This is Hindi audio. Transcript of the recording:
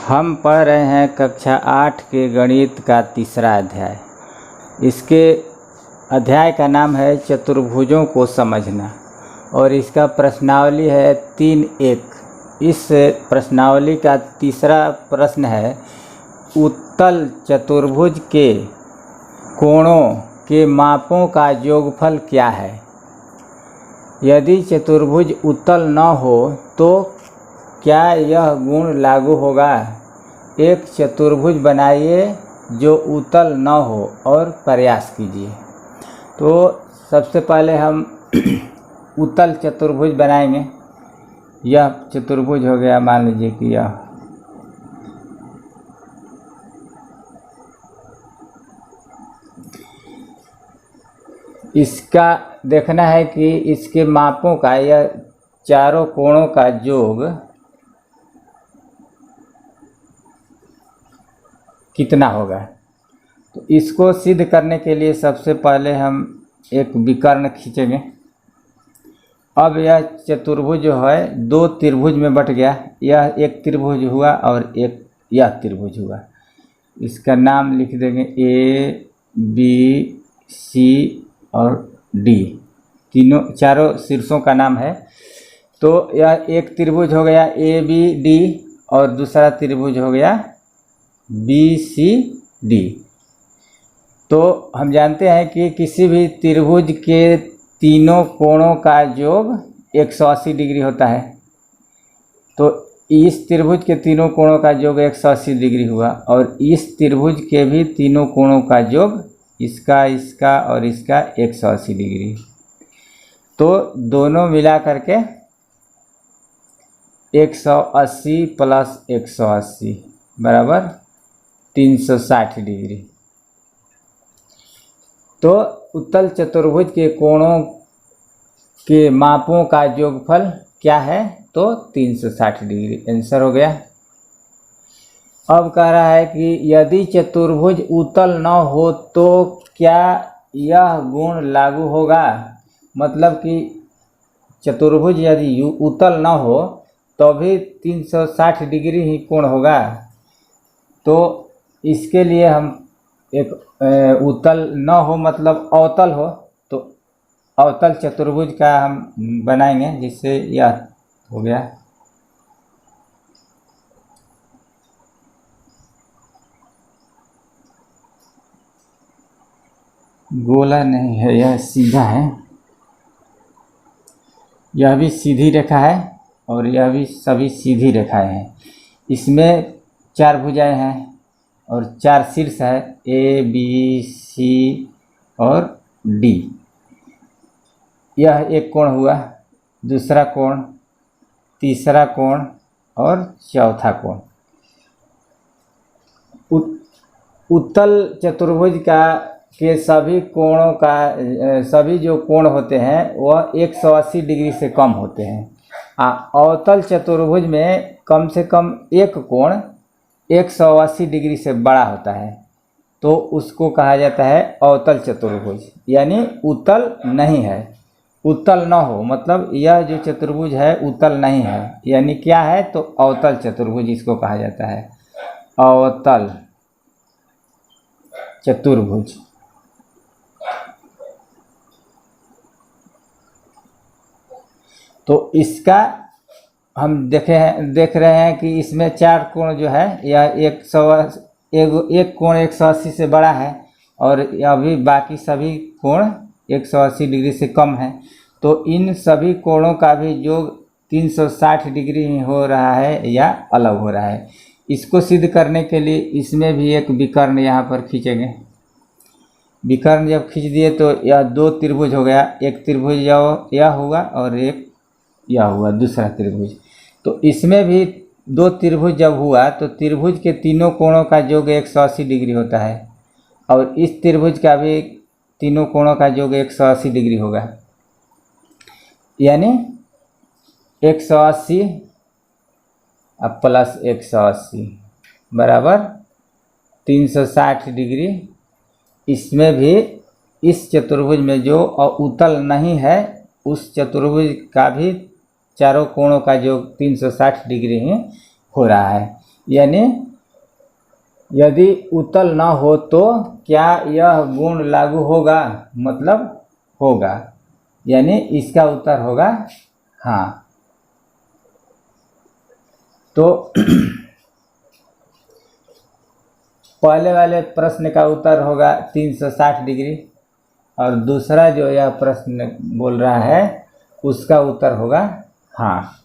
हम पढ़ रहे हैं कक्षा 8 के गणित का तीसरा अध्याय। इसके अध्याय का नाम है चतुर्भुजों को समझना और इसका प्रश्नावली है 3-1। इस प्रश्नावली का तीसरा प्रश्न है, उत्तल चतुर्भुज के कोणों के मापों का योगफल क्या है। यदि चतुर्भुज उत्तल न हो तो क्या यह गुण लागू होगा। एक चतुर्भुज बनाइए जो उत्तल न हो और प्रयास कीजिए। तो सबसे पहले हम उत्तल चतुर्भुज बनाएंगे। यह चतुर्भुज हो गया, मान लीजिए कि यह इसका देखना है कि इसके मापों का, यह चारों कोणों का योग कितना होगा। तो इसको सिद्ध करने के लिए सबसे पहले हम एक विकर्ण खींचेंगे। अब यह चतुर्भुज जो है दो त्रिभुज में बट गया। यह एक त्रिभुज हुआ और एक यह त्रिभुज हुआ। इसका नाम लिख देंगे ए, बी, सी और डी। चारों शीर्षों का नाम है। तो यह एक त्रिभुज हो गया ए, बी, डी और दूसरा त्रिभुज हो गया बी, सी, डी। तो हम जानते हैं कि किसी भी त्रिभुज के तीनों कोणों का योग 180 डिग्री होता है। तो इस त्रिभुज के तीनों कोणों का योग 180 डिग्री हुआ और इस त्रिभुज के भी तीनों कोणों का योग, इसका, इसका और इसका 180 डिग्री। तो दोनों मिला करके 180 प्लस 180 बराबर 360 डिग्री। तो उत्तल चतुर्भुज के कोणों के मापों का योगफल क्या है, तो 360 डिग्री। आंसर हो गया। अब कह रहा है कि यदि चतुर्भुज उत्तल न हो तो क्या यह गुण लागू होगा। मतलब कि चतुर्भुज यदि उत्तल न हो तो भी 360 डिग्री ही कोण होगा। तो इसके लिए हम एक उत्तल न हो मतलब अवतल हो, तो अवतल चतुर्भुज का हम बनाएंगे, जिससे यह हो गया। गोला नहीं है, यह सीधा है। यह भी सीधी रेखा है और यह भी सभी सीधी रेखाएं हैं। इसमें 4 भुजाएं हैं और 4 शीर्ष है, ए, बी, सी और डी। यह एक कोण हुआ, दूसरा कोण, तीसरा कोण और चौथा कोण। उत्तल चतुर्भुज के सभी कोणों का, सभी जो कोण होते हैं वह 180 डिग्री से कम होते हैं। अवतल चतुर्भुज में कम से कम एक कोण 180 डिग्री से बड़ा होता है, तो उसको कहा जाता है अवतल चतुर्भुज, यानी उत्तल नहीं है। उत्तल न हो मतलब यह जो चतुर्भुज है उत्तल नहीं है, यानी क्या है, तो अवतल चतुर्भुज इसको कहा जाता है, अवतल चतुर्भुज। तो इसका हम देख रहे हैं कि इसमें 4 कोण जो है यह एक कोण 180 से बड़ा है और अभी बाकी सभी कोण 180 डिग्री से कम है। तो इन सभी कोणों का भी योग 360 डिग्री ही हो रहा है या अलग हो रहा है। इसको सिद्ध करने के लिए इसमें भी एक विकर्ण यहाँ पर खींचेंगे। विकर्ण जब खींच दिए तो यह 2 त्रिभुज हो गया। एक त्रिभुज यह हुआ और एक यह हुआ, दूसरा त्रिभुज। तो इसमें भी 2 त्रिभुज जब हुआ तो त्रिभुज के तीनों कोणों का योग 180 डिग्री होता है और इस त्रिभुज का भी तीनों कोणों का योग 180 डिग्री होगा, यानी 180 प्लस 180 बराबर 360 डिग्री। इसमें भी इस चतुर्भुज में जो उत्तल नहीं है उस चतुर्भुज का भी चारों कोणों का योग 360 डिग्री ही हो रहा है। यानी यदि उत्तल न हो तो क्या यह गुण लागू होगा, मतलब होगा, यानी इसका उत्तर होगा हाँ। तो पहले वाले प्रश्न का उत्तर होगा 360 डिग्री, और दूसरा जो यह प्रश्न बोल रहा है उसका उत्तर होगा हाँ।